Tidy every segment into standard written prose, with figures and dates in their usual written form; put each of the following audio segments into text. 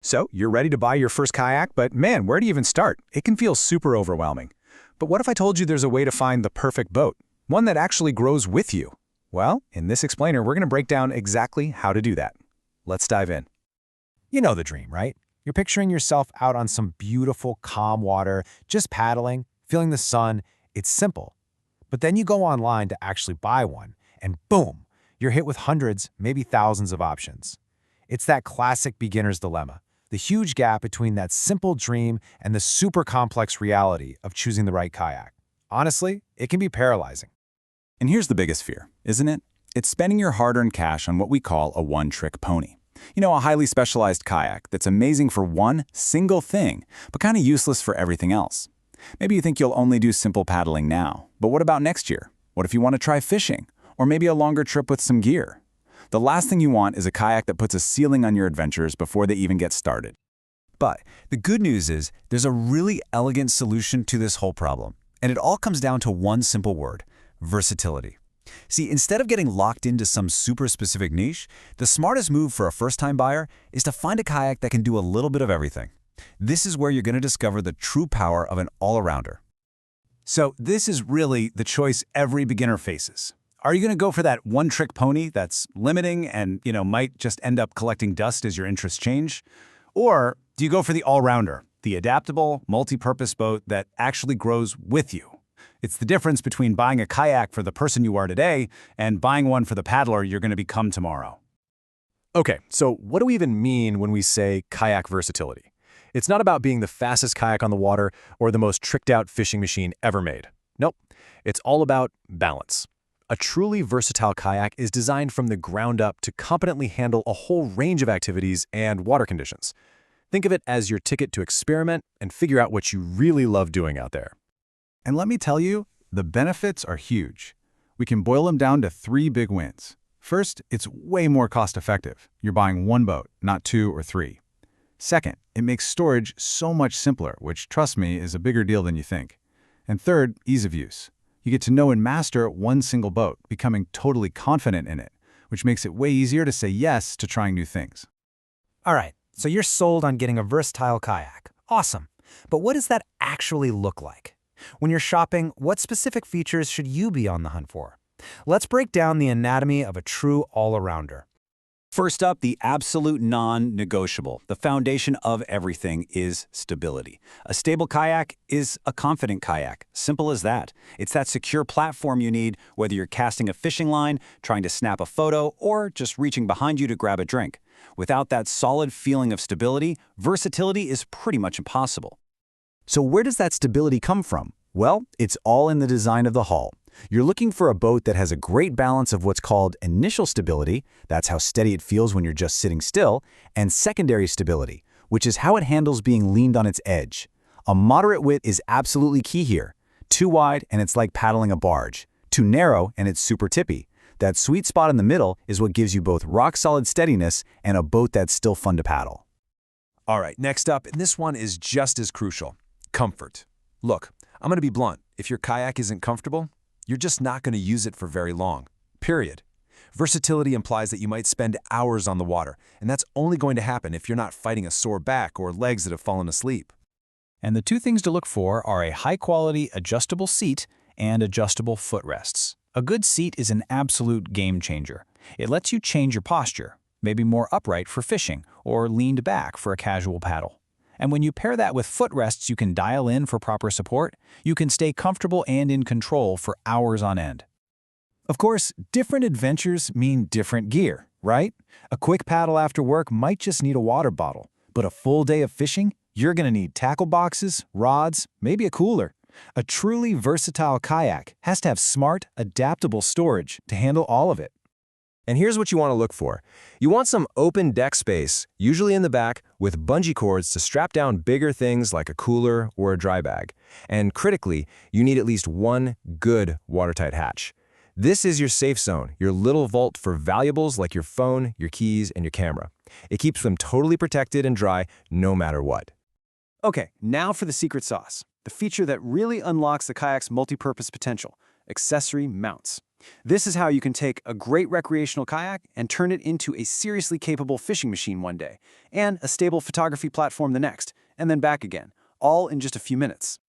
So, you're ready to buy your first kayak, but man, where do you even start? It can feel super overwhelming. But what if I told you there's a way to find the perfect boat? One that actually grows with you? Well, in this explainer, we're going to break down exactly how to do that. Let's dive in. You know the dream, right? You're picturing yourself out on some beautiful, calm water, just paddling, feeling the sun. It's simple. But then you go online to actually buy one, and boom, you're hit with hundreds, maybe thousands of options. It's that classic beginner's dilemma, the huge gap between that simple dream and the super complex reality of choosing the right kayak. Honestly, it can be paralyzing. And here's the biggest fear, isn't it? It's spending your hard-earned cash on what we call a one-trick pony. You know, a highly specialized kayak that's amazing for one single thing, but kind of useless for everything else. Maybe you think you'll only do simple paddling now, but what about next year? What if you want to try fishing? Or maybe a longer trip with some gear? The last thing you want is a kayak that puts a ceiling on your adventures before they even get started. But the good news is there's a really elegant solution to this whole problem, and it all comes down to one simple word: versatility. See, instead of getting locked into some super specific niche, the smartest move for a first-time buyer is to find a kayak that can do a little bit of everything. This is where you're going to discover the true power of an all-arounder. So this is really the choice every beginner faces. Are you going to go for that one-trick pony that's limiting and, might just end up collecting dust as your interests change? Or do you go for the all-rounder, the adaptable, multi-purpose boat that actually grows with you? It's the difference between buying a kayak for the person you are today and buying one for the paddler you're going to become tomorrow. Okay, so what do we even mean when we say kayak versatility? It's not about being the fastest kayak on the water or the most tricked-out fishing machine ever made. Nope, it's all about balance. A truly versatile kayak is designed from the ground up to competently handle a whole range of activities and water conditions. Think of it as your ticket to experiment and figure out what you really love doing out there. And let me tell you, the benefits are huge. We can boil them down to 3 big wins. First, it's way more cost-effective. You're buying one boat, not 2 or 3. Second, it makes storage so much simpler, which, trust me, is a bigger deal than you think. And third, ease of use. You get to know and master one single boat, becoming totally confident in it, which makes it way easier to say yes to trying new things. All right, so you're sold on getting a versatile kayak. Awesome. But what does that actually look like? When you're shopping, what specific features should you be on the hunt for? Let's break down the anatomy of a true all-arounder. First up, the absolute non-negotiable. The foundation of everything is stability. A stable kayak is a confident kayak. Simple as that. It's that secure platform you need, whether you're casting a fishing line, trying to snap a photo, or just reaching behind you to grab a drink. Without that solid feeling of stability, versatility is pretty much impossible. So where does that stability come from? Well, it's all in the design of the hull. You're looking for a boat that has a great balance of what's called initial stability, that's how steady it feels when you're just sitting still, and secondary stability, which is how it handles being leaned on its edge. A moderate width is absolutely key here. Too wide and it's like paddling a barge. Too narrow and it's super tippy. That sweet spot in the middle is what gives you both rock-solid steadiness and a boat that's still fun to paddle. All right, next up, and this one is just as crucial: comfort. Look, I'm going to be blunt. If your kayak isn't comfortable, you're just not going to use it for very long. Period. Versatility implies that you might spend hours on the water, and that's only going to happen if you're not fighting a sore back or legs that have fallen asleep. And the 2 things to look for are a high-quality adjustable seat and adjustable footrests. A good seat is an absolute game changer. It lets you change your posture, maybe more upright for fishing or leaned back for a casual paddle. And when you pair that with footrests you can dial in for proper support, you can stay comfortable and in control for hours on end. Of course, different adventures mean different gear, right? A quick paddle after work might just need a water bottle, but a full day of fishing, you're going to need tackle boxes, rods, maybe a cooler. A truly versatile kayak has to have smart, adaptable storage to handle all of it. And here's what you want to look for. You want some open deck space, usually in the back, with bungee cords to strap down bigger things like a cooler or a dry bag. And critically, you need at least one good watertight hatch. This is your safe zone, your little vault for valuables like your phone, your keys, and your camera. It keeps them totally protected and dry no matter what. Okay, now for the secret sauce, the feature that really unlocks the kayak's multi-purpose potential: accessory mounts. This is how you can take a great recreational kayak and turn it into a seriously capable fishing machine one day, and a stable photography platform the next, and then back again, all in just a few minutes.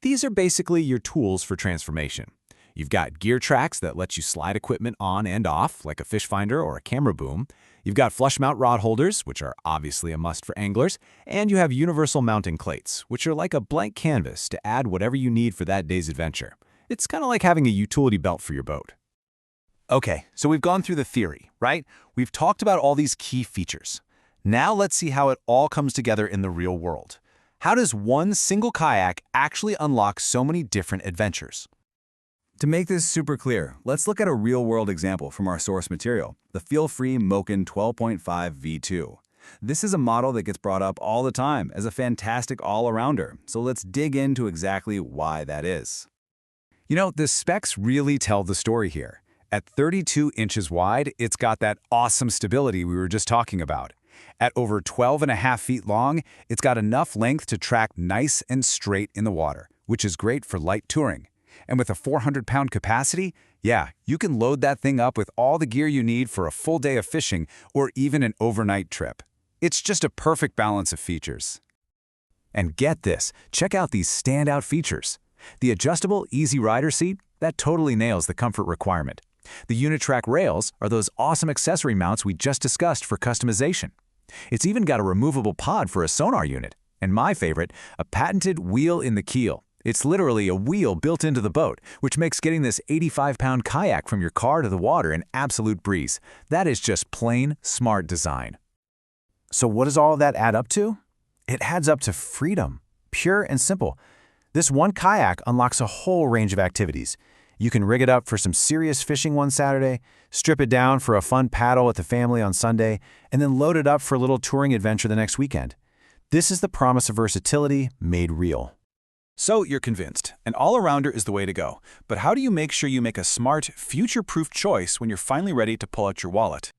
These are basically your tools for transformation. You've got gear tracks that let you slide equipment on and off, like a fish finder or a camera boom. You've got flush mount rod holders, which are obviously a must for anglers. And you have universal mounting plates, which are like a blank canvas to add whatever you need for that day's adventure. It's kind of like having a utility belt for your boat. Okay, so we've gone through the theory, right? We've talked about all these key features. Now let's see how it all comes together in the real world. How does one single kayak actually unlock so many different adventures? To make this super clear, let's look at a real-world example from our source material, the feel-free Moken 12.5 V2. This is a model that gets brought up all the time as a fantastic all-arounder, so let's dig into exactly why that is. You know, the specs really tell the story here. At 32 inches wide, it's got that awesome stability we were just talking about. At over 12.5 feet long, it's got enough length to track nice and straight in the water, which is great for light touring. And with a 400-pound capacity, yeah, you can load that thing up with all the gear you need for a full day of fishing or even an overnight trip. It's just a perfect balance of features. And get this, check out these standout features. The adjustable easy rider seat, that totally nails the comfort requirement. The Unitrack rails are those awesome accessory mounts we just discussed for customization. It's even got a removable pod for a sonar unit. And my favorite, a patented wheel in the keel. It's literally a wheel built into the boat, which makes getting this 85-pound kayak from your car to the water an absolute breeze. That is just plain smart design. So what does all of that add up to? It adds up to freedom, pure and simple. This one kayak unlocks a whole range of activities. You can rig it up for some serious fishing one Saturday, strip it down for a fun paddle with the family on Sunday, and then load it up for a little touring adventure the next weekend. This is the promise of versatility made real. So you're convinced, an all-arounder is the way to go. But how do you make sure you make a smart, future-proof choice when you're finally ready to pull out your wallet?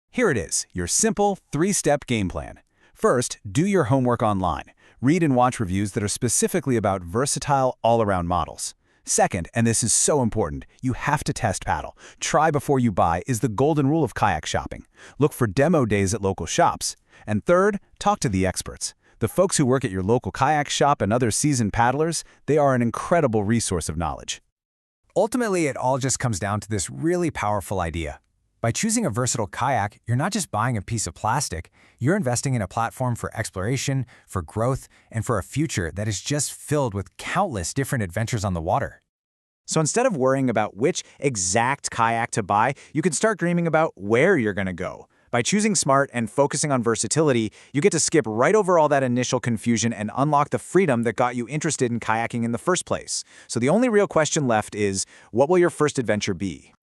Here it is, your simple 3-step game plan. First, do your homework online. Read and watch reviews that are specifically about versatile, all-around models. Second, and this is so important, you have to test paddle. Try before you buy is the golden rule of kayak shopping. Look for demo days at local shops. And third, talk to the experts. The folks who work at your local kayak shop and other seasoned paddlers, they are an incredible resource of knowledge. Ultimately, it all just comes down to this really powerful idea. By choosing a versatile kayak, you're not just buying a piece of plastic, you're investing in a platform for exploration, for growth, and for a future that is just filled with countless different adventures on the water. So instead of worrying about which exact kayak to buy, you can start dreaming about where you're going to go. By choosing smart and focusing on versatility, you get to skip right over all that initial confusion and unlock the freedom that got you interested in kayaking in the first place. So the only real question left is, what will your first adventure be?